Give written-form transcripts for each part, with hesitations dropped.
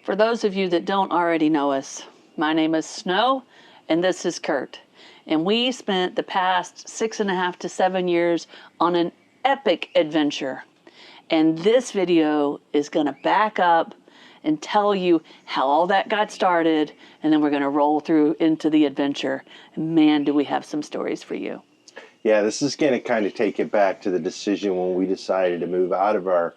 For those of you that don't already know us, my name is Snow, and this is Curt. And we spent the past 6.5 to 7 years on an epic adventure. And this video is going to back up and tell you how all that got started, and then we're going to roll through into the adventure. And man, do we have some stories for you. Yeah, this is going to kind of take it back to the decision when we decided to move out of our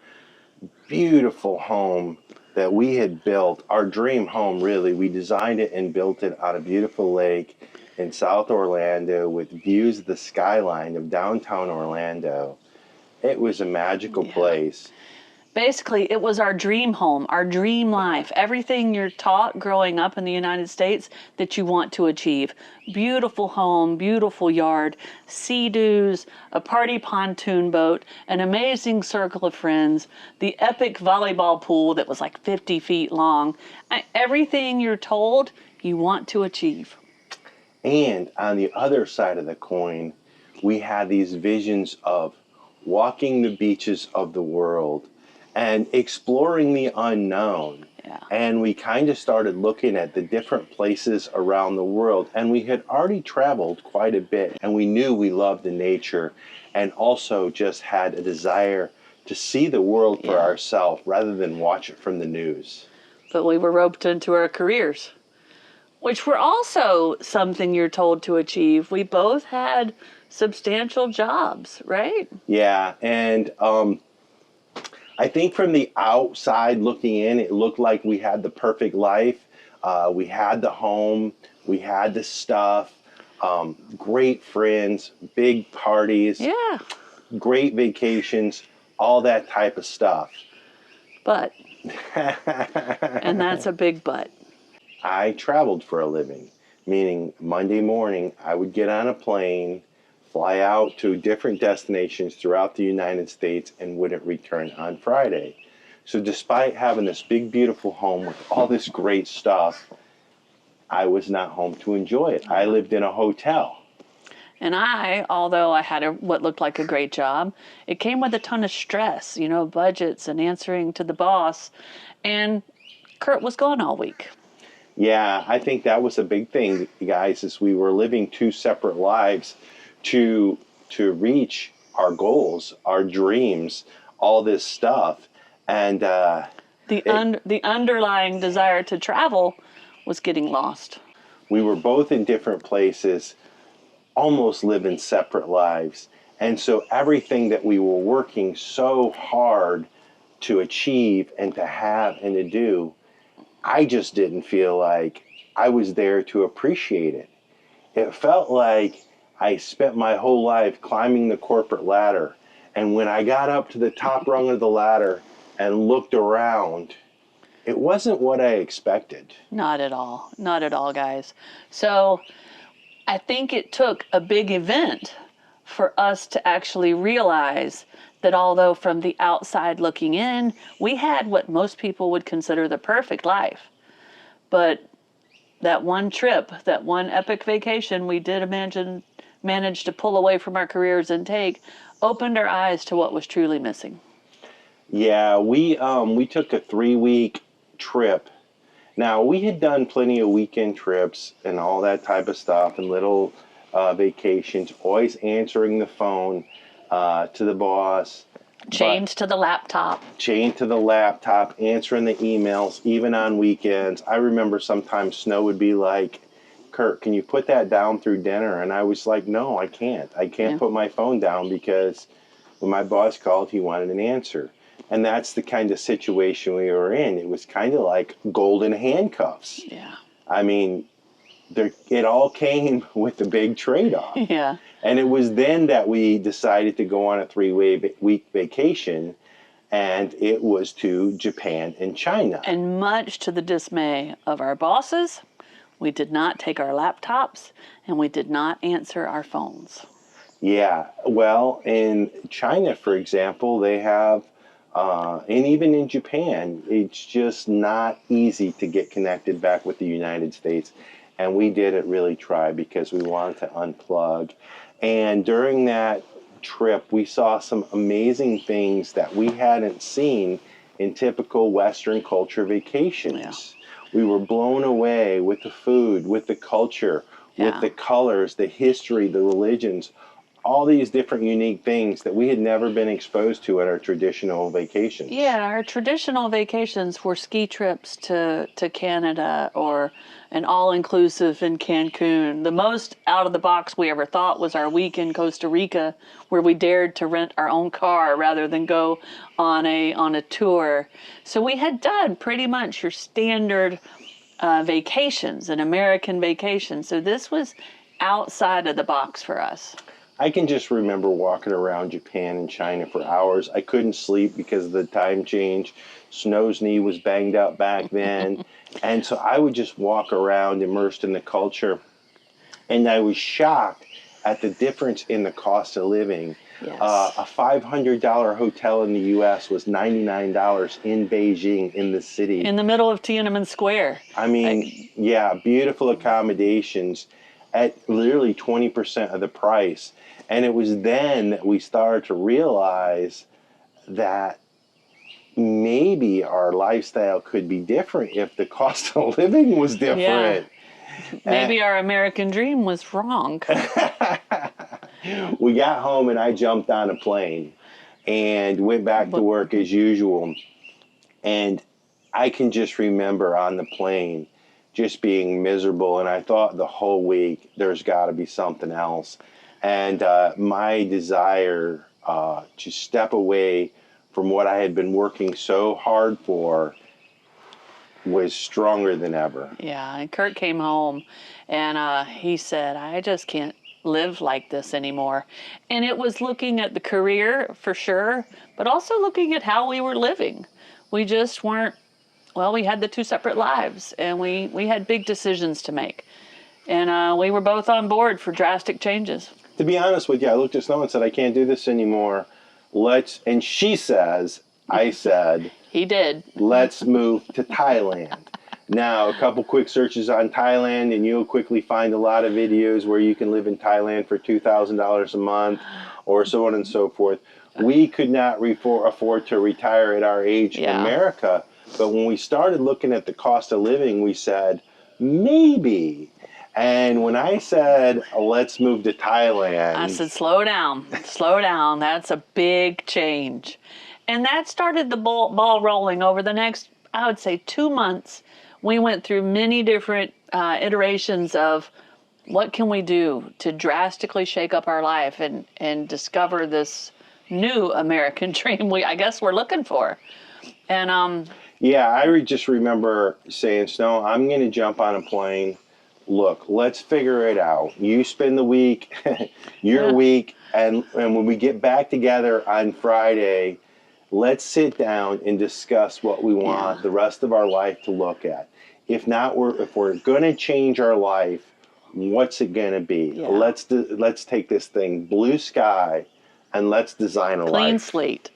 beautiful home that we had built, our dream home really. We designed it and built it on a beautiful lake in South Orlando with views of the skyline of downtown Orlando. It was a magical place. Basically, it was our dream home, our dream life, everything you're taught growing up in the United States that you want to achieve. Beautiful home, beautiful yard, sea-doos, a party pontoon boat, an amazing circle of friends, the epic volleyball pool that was like 50 feet long. Everything you're told you want to achieve. And on the other side of the coin, we had these visions of walking the beaches of the world and exploring the unknown. Yeah. And we kind of started looking at the different places around the world. And we had already traveled quite a bit. And we knew we loved the nature and also just had a desire to see the world for ourselves rather than watch it from the news. But we were roped into our careers, which were also something you're told to achieve. We both had substantial jobs, right? Yeah, and I think from the outside looking in, it looked like we had the perfect life. We had the home, we had the stuff, great friends, big parties, great vacations, all that type of stuff. But, and that's a big but. I traveled for a living, meaning Monday morning I would get on a plane, fly out to different destinations throughout the United States, and wouldn't return on Friday. So despite having this big, beautiful home with all this great stuff, I was not home to enjoy it. I lived in a hotel. And although I had what looked like a great job, it came with a ton of stress, budgets and answering to the boss. And Curt was gone all week. Yeah, I think that was a big thing, guys, is we were living two separate lives to reach our goals, our dreams, all this stuff. And the underlying desire to travel was getting lost. We were both in different places, almost living separate lives. And so everything that we were working so hard to achieve and to have and to do, I just didn't feel like I was there to appreciate it. It felt like I spent my whole life climbing the corporate ladder, and when I got up to the top rung of the ladder and looked around, it wasn't what I expected. Not at all. Not at all, guys. So I think it took a big event for us to actually realize that although from the outside looking in, we had what most people would consider the perfect life. But that one trip, that one epic vacation we did manage to pull away from our careers and take, opened our eyes to what was truly missing. Yeah, we took a 3-week trip. Now, we had done plenty of weekend trips and all that type of stuff and little vacations, always answering the phone to the boss. Chained to the laptop. Chained to the laptop, answering the emails, even on weekends. I remember sometimes Snow would be like, Curt, can you put that down through dinner? And I was like, no, I can't. I can't put my phone down because when my boss called, he wanted an answer. And that's the kind of situation we were in. It was kind of like golden handcuffs. Yeah. I mean, it all came with a big trade-off. Yeah. And it was then that we decided to go on a 3-week vacation, and it was to Japan and China. And much to the dismay of our bosses, we did not take our laptops, and we did not answer our phones. Yeah, well, in China, for example, they have, and even in Japan, it's just not easy to get connected back with the United States. And we didn't really try because we wanted to unplug. And during that trip, we saw some amazing things that we hadn't seen in typical Western culture Yeah. vacations. We were blown away with the food, with the culture, with Yeah. the colors, the history, the religions, all these different unique things that we had never been exposed to at our traditional vacations. Yeah, our traditional vacations were ski trips to Canada or an all-inclusive in Cancun. The most out of the box we ever thought was our week in Costa Rica, where we dared to rent our own car rather than go on a tour. So we had done pretty much your standard vacations, an American vacation. So this was outside of the box for us. I can just remember walking around Japan and China for hours. I couldn't sleep because of the time change. Snow's knee was banged up back then. And so I would just walk around immersed in the culture. And I was shocked at the difference in the cost of living. Yes. A $500 hotel in the U.S. was $99 in Beijing, in the city. In the middle of Tiananmen Square. I mean, yeah, beautiful accommodations at literally 20% of the price. And it was then that we started to realize that maybe our lifestyle could be different if the cost of living was different. Maybe our American dream was wrong. We got home and I jumped on a plane and went back to work as usual. And I can just remember on the plane just being miserable. And I thought the whole week, there's got to be something else. And my desire to step away from what I had been working so hard for was stronger than ever. Yeah, and Curt came home and he said, I just can't live like this anymore. And it was looking at the career for sure, but also looking at how we were living. We just weren't, well, we had the two separate lives and we had big decisions to make. And we were both on board for drastic changes. To be honest with you, I looked at Snow and said, I can't do this anymore. And she says, I said, He did. let's move to Thailand. Now, a couple quick searches on Thailand, and you'll quickly find a lot of videos where you can live in Thailand for $2,000 a month, or so on and so forth. We could not afford to retire at our age in America, but when we started looking at the cost of living, we said, maybe. And when I said, let's move to Thailand, I said, slow down, slow down. That's a big change. And that started the ball rolling over the next, I would say, 2 months. We went through many different iterations of what can we do to drastically shake up our life and discover this new American dream I guess we're looking for. And yeah, I just remember saying, Snow, I'm going to jump on a plane. Look, let's figure it out. You spend the week, your week, and when we get back together on Friday, let's sit down and discuss what we want the rest of our life to look at. If not, if we're going to change our life, what's it going to be? Yeah. Let's take this thing blue sky, and let's design a clean life. slate.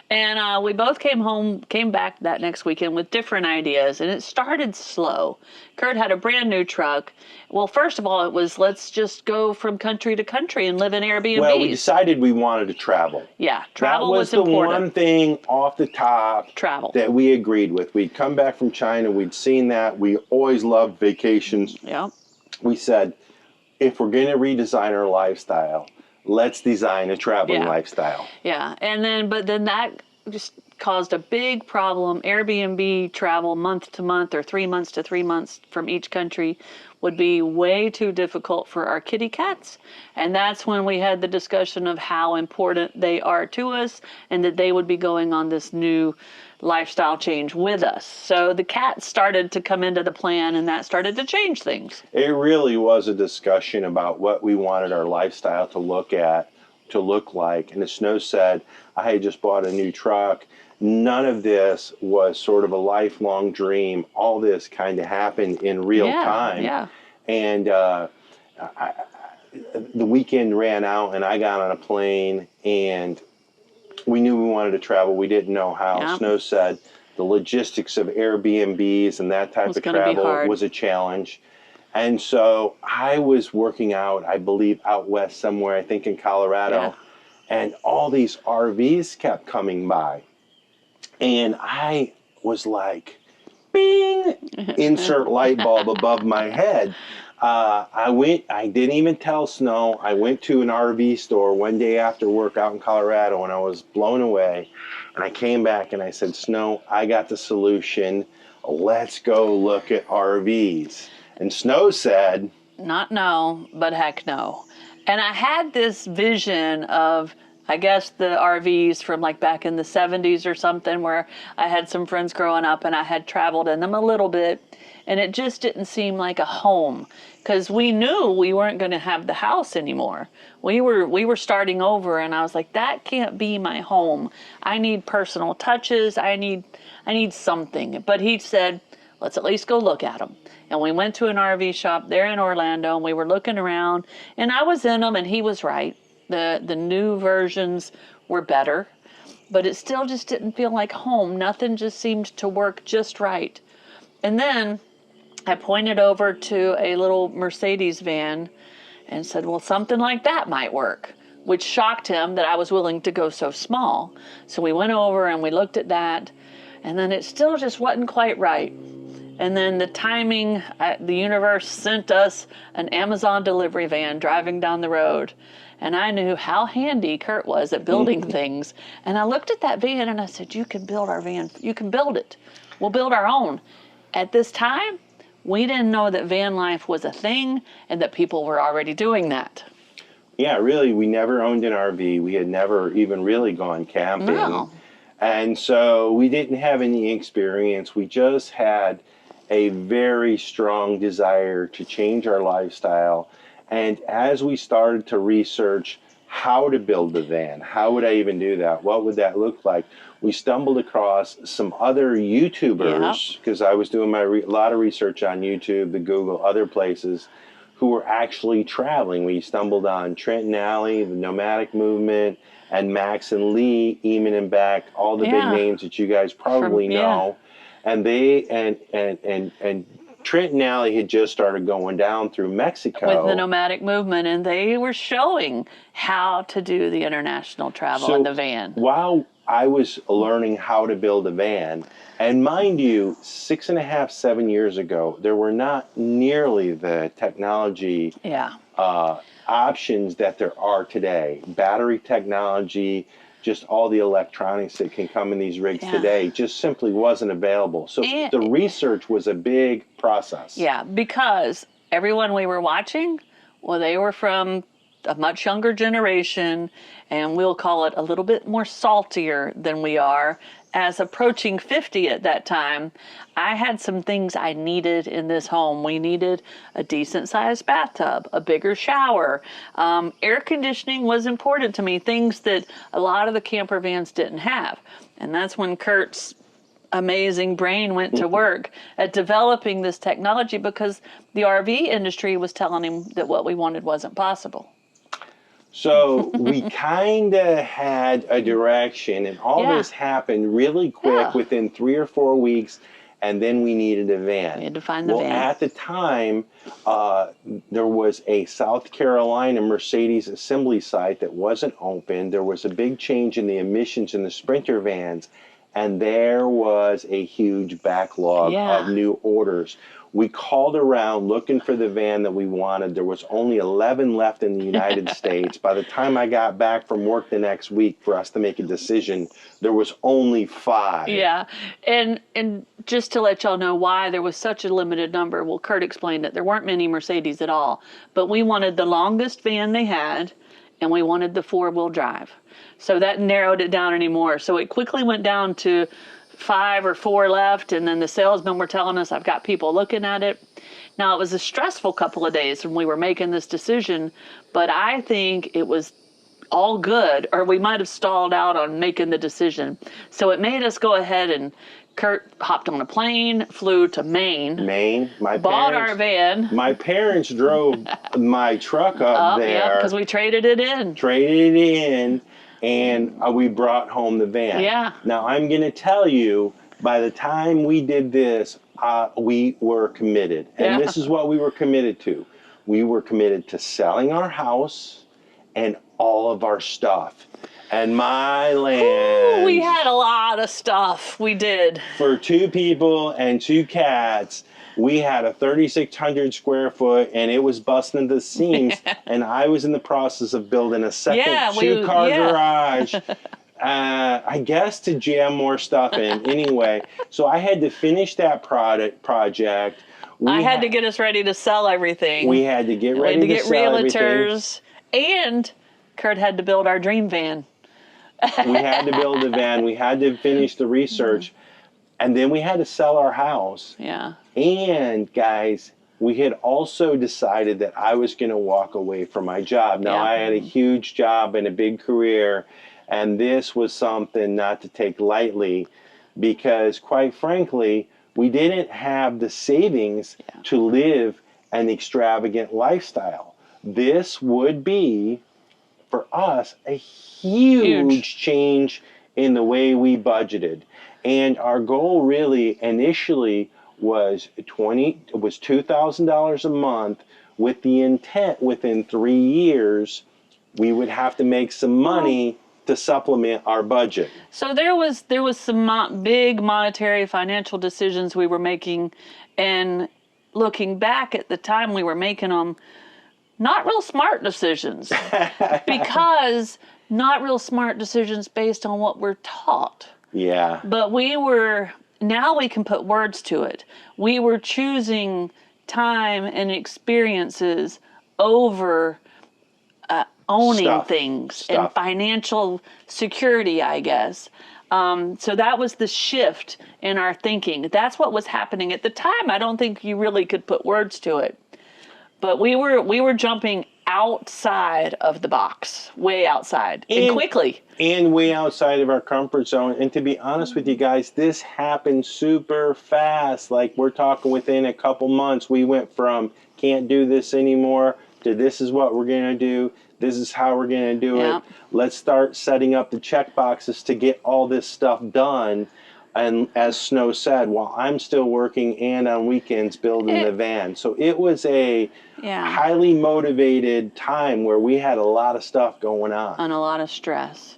And we both came back that next weekend with different ideas, and it started slow. Curt had a brand new truck. Well, first of all, it was let's just go from country to country and live in Airbnbs. Well, we decided we wanted to travel. Yeah, travel was the important. one thing off the top Travel. that we agreed with. We'd come back from China. We'd seen that. We always loved vacations. Yeah. We said, if we're going to redesign our lifestyle, let's design a traveling lifestyle. Yeah, but then that just caused a big problem. Airbnb travel month to month or 3 months to 3 months from each country would be way too difficult for our kitty cats. And that's when we had the discussion of how important they are to us and that they would be going on this new lifestyle change with us. So the cats started to come into the plan and that started to change things. It really was a discussion about what we wanted our lifestyle to look like. And as Snow said, I had just bought a new truck. None of this was sort of a lifelong dream. All this kind of happened in real time. Yeah. And the weekend ran out and I got on a plane and we knew we wanted to travel. We didn't know how. Yeah. Snow said the logistics of Airbnbs and that type of travel was a challenge. And so I was working out, I believe, out west somewhere, I think in Colorado. Yeah. And all these RVs kept coming by. And I was like, bing, insert light bulb above my head. I didn't even tell Snow. I went to an RV store one day after work out in Colorado, and I was blown away. And I came back and I said, Snow, I got the solution. Let's go look at RVs. And Snow said, Not no, but heck no. And I had this vision of, I guess, the RVs from like back in the 70s or something, where I had some friends growing up and I had traveled in them a little bit. And it just didn't seem like a home, because we knew we weren't going to have the house anymore. We were starting over, and I was like, that can't be my home. I need personal touches. I need something. But he said, let's at least go look at them. And we went to an RV shop there in Orlando, and we were looking around, and I was in them, and he was right. The new versions were better, but it still just didn't feel like home. Nothing just seemed to work just right. And then I pointed over to a little Mercedes van and said, well, something like that might work, which shocked him that I was willing to go so small. So we went over and we looked at that, and then it still just wasn't quite right. And then the timing, the universe sent us an Amazon delivery van driving down the road. And I knew how handy Curt was at building things. And I looked at that van and I said, you can build our van. You can build it. We'll build our own. At this time, we didn't know that van life was a thing and that people were already doing that. yeah, really, we never owned an RV. We had never even really gone camping. No. And so we didn't have any experience. We just had a very strong desire to change our lifestyle. And as we started to research how to build the van, how would I even do that? What would that look like? We stumbled across some other YouTubers, because I was doing a lot of research on YouTube, the Google, other places, who were actually traveling. We stumbled on Trent and Allie, the nomadic movement, and Max and Lee, Eamon and Beck, all the big names that you guys probably know. And they and Trent and Allie had just started going down through Mexico with the nomadic movement, and they were showing how to do the international travel in the van. While I was learning how to build a van, and mind you, 6.5, 7 years ago, there were not nearly the technology options that there are today. Battery technology, just all the electronics that can come in these rigs today just simply wasn't available. So the research was a big process. Yeah, because everyone we were watching, well, they were from a much younger generation, and we'll call it a little bit more saltier than we are. As approaching 50 at that time, I had some things I needed in this home. We needed a decent sized bathtub, a bigger shower. Air conditioning was important to me, things that a lot of the camper vans didn't have. And that's when Curt's amazing brain went to work at developing this technology, because the RV industry was telling him that what we wanted wasn't possible. So we kind of had a direction, and all this happened really quick within 3 or 4 weeks, and then we needed a van. We had to find the van. At the time, there was a South Carolina Mercedes assembly site that wasn't open. There was a big change in the emissions in the Sprinter vans, and there was a huge backlog of new orders. We called around looking for the van that we wanted. There was only 11 left in the United States. By the time I got back from work the next week for us to make a decision, there was only 5. Yeah, and just to let y'all know why there was such a limited number, well, Curt explained it. There weren't many Mercedes at all, but we wanted the longest van they had, and we wanted the 4-wheel drive. So that narrowed it down anymore. So it quickly went down to 5 or 4 left, and then the salesmen were telling us, I've got people looking at it. Now, it was a stressful couple of days when we were making this decision, but I think it was all good, or we might have stalled out on making the decision. So it made us go ahead, and Curt hopped on a plane, flew to Maine. Bought our van. My parents drove my truck up there. Yeah, because we traded it in. And we brought home the van. Yeah. Now, I'm going to tell you, by the time we did this, we were committed. And this is what we were committed to. We were committed to selling our house and all of our stuff. And my land. Ooh, we had a lot of stuff. We did. For 2 people and 2 cats, we had a 3,600 square foot, and it was busting the seams. And I was in the process of building a second 2-car garage. I guess to jam more stuff in anyway. So I had to finish that project. I had to get us ready to sell everything. We had to get ready to sell realtors, and Curt had to build our dream van. We had to build a van. We had to finish the research. And then we had to sell our house. Yeah. And guys, we had also decided that I was going to walk away from my job. Now, I had a huge job and a big career. And this was something not to take lightly because, quite frankly, we didn't have the savings to live an extravagant lifestyle. This would be, for us, a huge change in the way we budgeted. And our goal really initially was $2,000 a month, with the intent within 3 years we would have to make some money to supplement our budget. So there was some big monetary financial decisions we were making, and looking back at the time we were making them, not real smart decisions, because not real smart decisions based on what we're taught. Yeah. But now we can put words to it. We were choosing time and experiences over owning things and financial security, I guess. So that was the shift in our thinking. That's what was happening at the time. I don't think you really could put words to it. But we were jumping outside of the box, way outside, and quickly. And way outside of our comfort zone. And to be honest with you guys, this happened super fast. Like, we're talking within a couple months, we went from can't do this anymore to this is what we're going to do. This is how we're going to do it. Let's start setting up the check boxes to get all this stuff done. And as Snow said, while I'm still working and on weekends building the van. So it was a highly motivated time where we had a lot of stuff going on. And a lot of stress.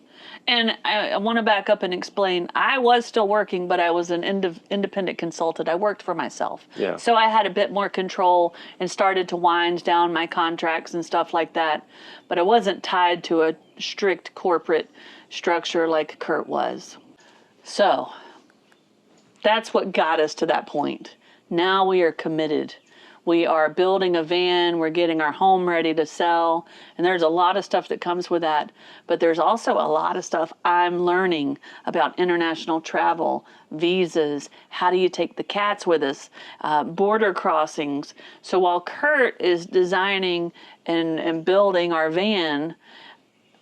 And I want to back up and explain, I was still working, but I was an independent consultant. I worked for myself. Yeah. So I had a bit more control and started to wind down my contracts and stuff like that. But I wasn't tied to a strict corporate structure like Curt was. So that's what got us to that point. Now we are committed. We are building a van. We're getting our home ready to sell. And there's a lot of stuff that comes with that. But there's also a lot of stuff I'm learning about international travel, visas, how do you take the cats with us, border crossings. So while Curt is designing and building our van,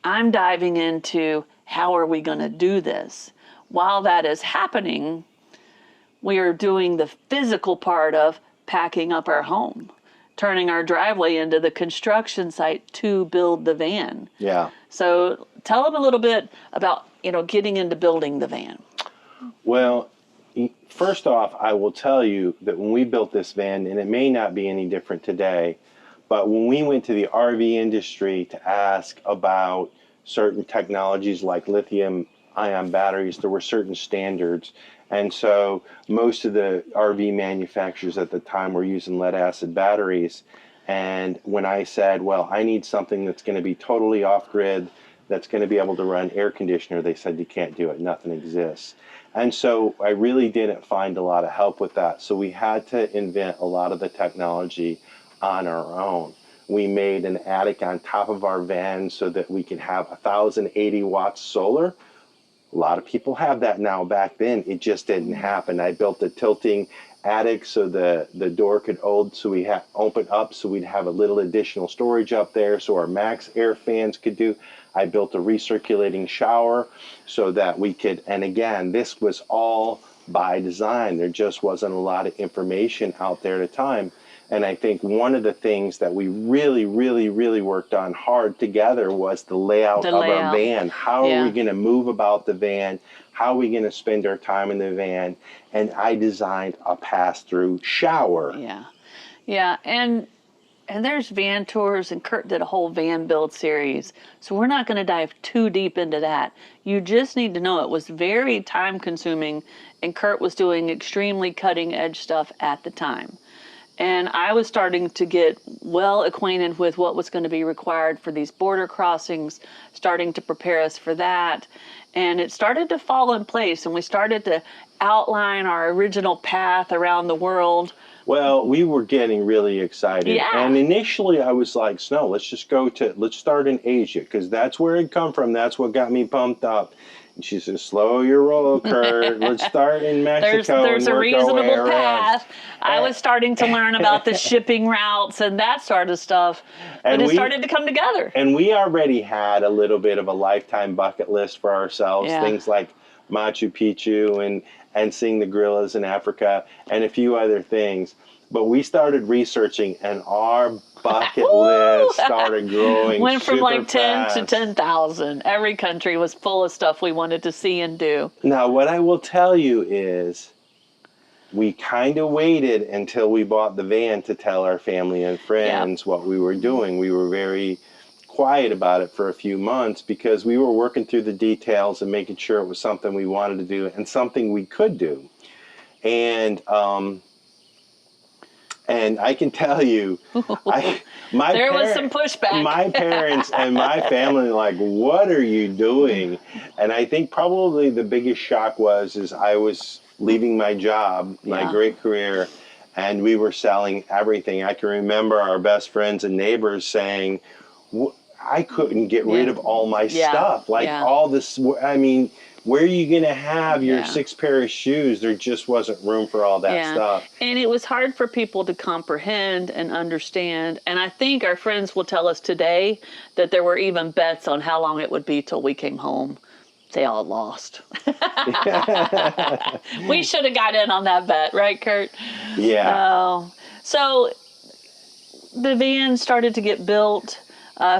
I'm diving into how are we going to do this. While that is happening, we are doing the physical part of packing up our home, turning our driveway into the construction site to build the van. Yeah. So tell them a little bit about, getting into building the van. Well, first off, I will tell you that when we built this van, and it may not be any different today, but when we went to the RV industry to ask about certain technologies like lithium-ion batteries, there were certain standards. And so most of the RV manufacturers at the time were using lead-acid batteries. And when I said, well, I need something that's going to be totally off-grid, that's going to be able to run air conditioner, they said, you can't do it. Nothing exists. And so I really didn't find a lot of help with that. So we had to invent a lot of the technology on our own. We made an attic on top of our van so that we could have 1,080 watts solar. A lot of people have that now. Back then, it just didn't happen. I built a tilting attic so the door could open up so we'd have a little additional storage up there so our max air fans could do. I built a recirculating shower so that we could, and again, this was all by design. There just wasn't a lot of information out there at the time. And I think one of the things that we really, really, really worked on hard together was the layout of our van. How are we going to move about the van? How are we going to spend our time in the van? And I designed a pass-through shower. Yeah. And And there's van tours, and Curt did a whole van build series. So we're not going to dive too deep into that. You just need to know it was very time consuming, and Curt was doing extremely cutting edge stuff at the time. And I was starting to get well acquainted with what was going to be required for these border crossings, starting to prepare us for that. And it started to fall in place, and we started to outline our original path around the world. Well, we were getting really excited. Yeah. And initially I was like, Snow, let's start in Asia, because that's where it come from. That's what got me pumped up. And she says, slow your roll, Curt. Let's start in Mexico. There's and a work our way reasonable around. path. I was starting to learn about the shipping routes and that sort of stuff. But it started to come together. And we already had a little bit of a lifetime bucket list for ourselves. Yeah. Things like Machu Picchu and seeing the gorillas in Africa and a few other things. But we started researching, and our bucket list started growing. Went from super like 10 fast. to 10,000. Every country was full of stuff we wanted to see and do. Now, what I will tell you is we kind of waited until we bought the van to tell our family and friends what we were doing. We were very quiet about it for a few months because we were working through the details and making sure it was something we wanted to do and something we could do. And I can tell you, there was some pushback. My parents and my family were like, what are you doing? And I think probably the biggest shock was I was leaving my job, my great career, and we were selling everything. I can remember our best friends and neighbors saying, I couldn't get rid of all my stuff. Like all this, I mean, where are you going to have your 6 pair of shoes? There just wasn't room for all that stuff. And it was hard for people to comprehend and understand. And I think our friends will tell us today that there were even bets on how long it would be till we came home. They all lost. We should have got in on that bet, right, Curt? Yeah. So the van started to get built.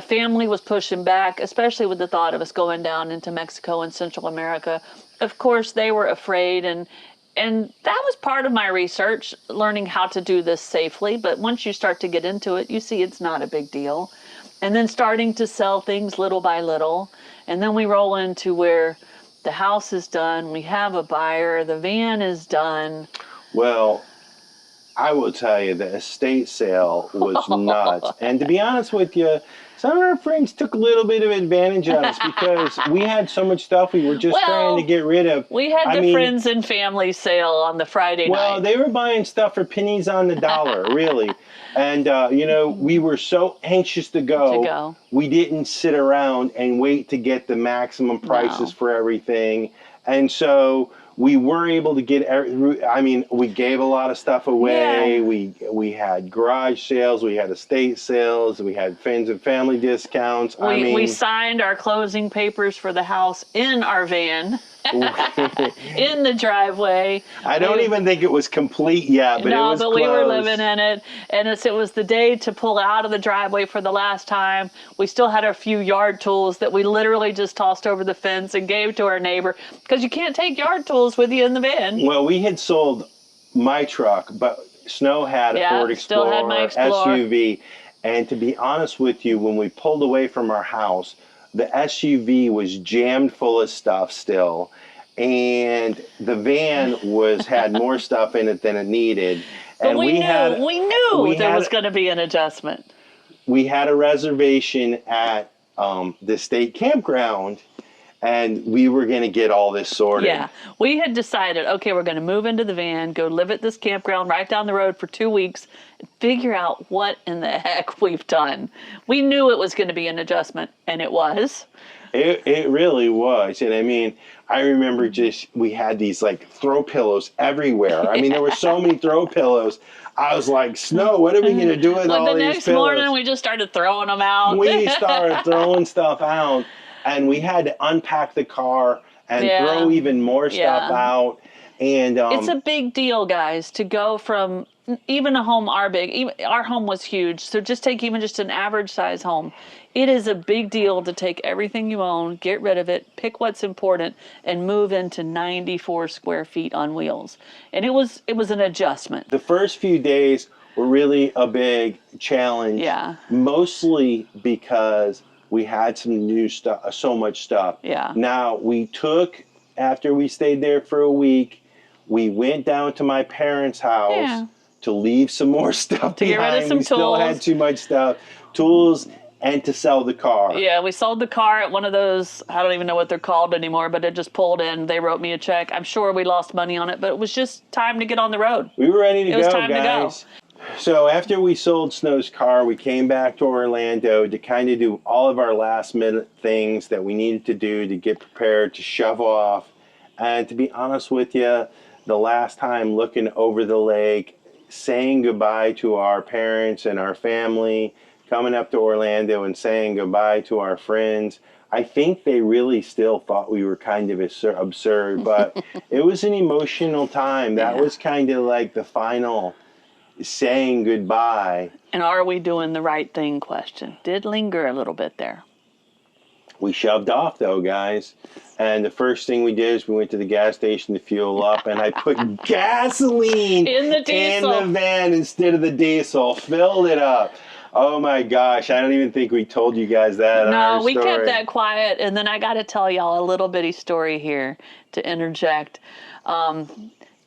Family was pushing back, especially with the thought of us going down into Mexico and Central America. Of course, they were afraid, and that was part of my research, learning how to do this safely. But once you start to get into it, you see it's not a big deal. And then starting to sell things little by little. And then we roll into where the house is done, we have a buyer, the van is done. Well, I will tell you, the estate sale was nuts. And to be honest with you, some of our friends took a little bit of advantage of us because we had so much stuff we were just trying to get rid of. We had the friends and family sale on the Friday night. Well, they were buying stuff for pennies on the dollar, really. And, we were so anxious to go. We didn't sit around and wait to get the maximum prices for everything. And so we were able to get, we gave a lot of stuff away. Yeah. We had garage sales, we had estate sales, we had friends and family discounts. We signed our closing papers for the house in our van. In the driveway. I don't even think it was complete yet, but it was close. We were living in it. And it was the day to pull out of the driveway for the last time. We still had a few yard tools that we literally just tossed over the fence and gave to our neighbor, because you can't take yard tools with you in the van. Well, we had sold my truck, but Snow had a Ford Explorer, still had my Explorer. SUV. And to be honest with you, when we pulled away from our house, the SUV was jammed full of stuff still, and the van had more stuff in it than it needed. But and we knew there was going to be an adjustment. We had a reservation at the state campground, and we were going to get all this sorted. Yeah, we had decided, okay, we're going to move into the van, go live at this campground right down the road for 2 weeks, and figure out what in the heck we've done. We knew it was going to be an adjustment, and it was. It really was. And I remember we had these like throw pillows everywhere. There were so many throw pillows. I was like, Snow, what are we going to do with all these pillows? The next morning, we just started throwing them out. We started throwing stuff out. And we had to unpack the car and throw even more stuff out. And it's a big deal, guys, to go from even a home our home was huge. So just take even just an average size home. It is a big deal to take everything you own, get rid of it, pick what's important, and move into 94 square feet on wheels. And it was an adjustment. The first few days were really a big challenge. Yeah. Mostly because we had some new stuff, so much stuff. Yeah. Now, after we stayed there for a week, we went down to my parents' house Yeah. to leave some more stuff To get rid of behind. some We still tools. had too much stuff. Tools and to sell the car. Yeah, we sold the car at one of those, I don't even know what they're called anymore, but it just pulled in. They wrote me a check. I'm sure we lost money on it, but it was just time to get on the road. We were ready to It go, was time to go. guys. So after we sold Snow's car, we came back to Orlando to kind of do all of our last minute things that we needed to do to get prepared to shove off. And to be honest with you, the last time looking over the lake, saying goodbye to our parents and our family, coming up to Orlando and saying goodbye to our friends, I think they really still thought we were kind of absurd, but it was an emotional time. That was kind of like the final saying goodbye. And are we doing the right thing question? Did linger a little bit there. We shoved off though, guys. And the first thing we did is we went to the gas station to fuel up, and I put gasoline In the diesel. in the van instead of the diesel, filled it up. Oh my gosh, I don't even think we told you guys that. No, we kept that quiet. And then I got to tell y'all a little bitty story here to interject.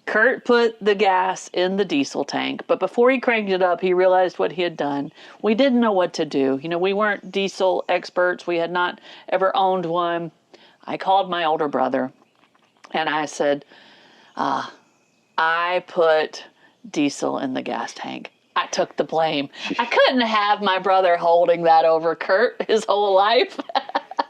Curt put the gas in the diesel tank, but before he cranked it up, he realized what he had done. We didn't know what to do. You know, we weren't diesel experts. We had not ever owned one. I called my older brother and I said, I put diesel in the gas tank. I took the blame. I couldn't have my brother holding that over Curt his whole life.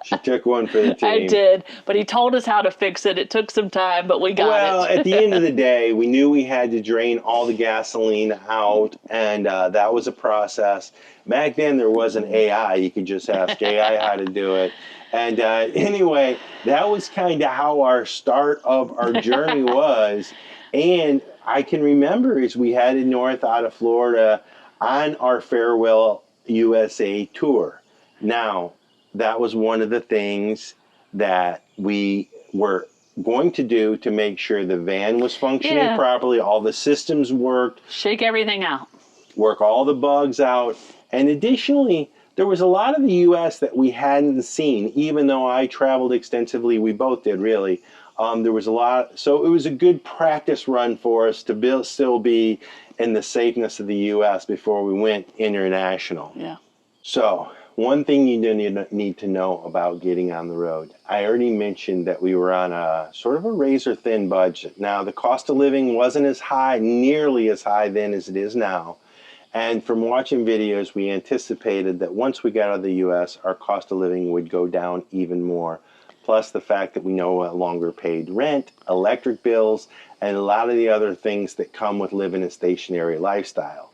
She took one for the team. I did, but he told us how to fix it. It took some time, but we got it. Well, at the end of the day, we knew we had to drain all the gasoline out, and that was a process. Back then, there wasn't AI. You could just ask AI how to do it. And anyway, that was kind of how our start of our journey was. And I can remember as we headed north out of Florida on our Farewell USA tour. Now, that was one of the things that we were going to do to make sure the van was functioning properly, all the systems worked. Shake everything out. Work all the bugs out. And additionally, there was a lot of the U.S. that we hadn't seen, even though I traveled extensively. We both did, really. There was a lot. So it was a good practice run for us to still be in the safeness of the U.S. before we went international. Yeah. So one thing you need to know about getting on the road. I already mentioned that we were on a sort of a razor thin budget. Now, the cost of living wasn't as high, nearly as high then as it is now. And from watching videos, we anticipated that once we got out of the U.S., our cost of living would go down even more. Plus the fact that we no longer paid rent, electric bills, and a lot of the other things that come with living a stationary lifestyle.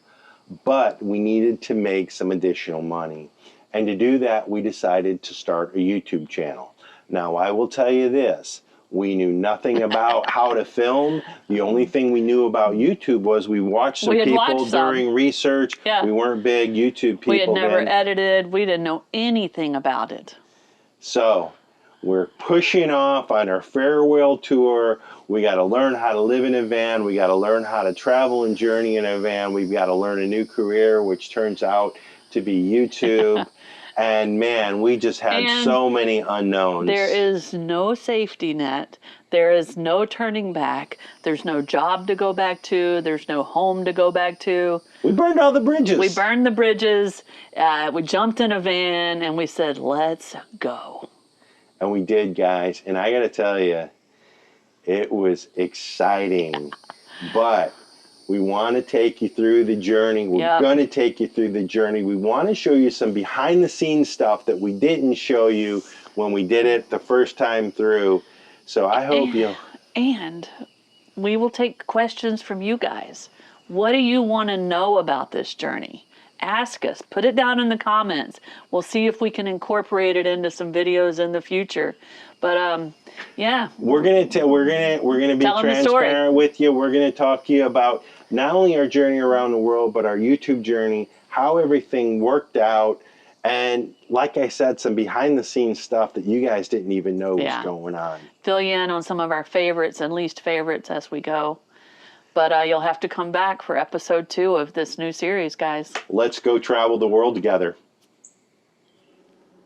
But we needed to make some additional money. And to do that, we decided to start a YouTube channel. Now, I will tell you this. We knew nothing about how to film. The only thing we knew about YouTube was we watched some people during research. Yeah. We weren't big YouTube people. We had never then. edited. We didn't know anything about it. So we're pushing off on our farewell tour. We got to learn how to live in a van. We got to learn how to travel and journey in a van. We've got to learn a new career, which turns out to be YouTube. And man, we just had so many unknowns. There is no safety net. There is no turning back. There's no job to go back to. There's no home to go back to. We burned all the bridges. We burned the bridges. We jumped in a van and we said, let's go. And we did, guys. And I got to tell you, it was exciting. But we want to take you through the journey. We're going to take you through the journey. We want to show you some behind-the-scenes stuff that we didn't show you when we did it the first time through. So I hope you'll... And we will take questions from you guys. What do you want to know about this journey? Ask us. Put it down in the comments. We'll see if we can incorporate it into some videos in the future. But yeah, we're gonna be transparent with you. We're gonna talk to you about not only our journey around the world, but our YouTube journey, how everything worked out, and like I said, some behind the scenes stuff that you guys didn't even know was going on. Fill you in on some of our favorites and least favorites as we go. But you'll have to come back for episode 2 of this new series, guys. Let's go travel the world together.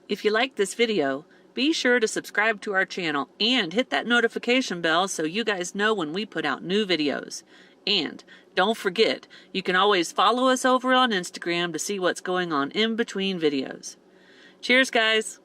If you like this video, be sure to subscribe to our channel and hit that notification bell so you guys know when we put out new videos. And don't forget, you can always follow us over on Instagram to see what's going on in between videos. Cheers, guys!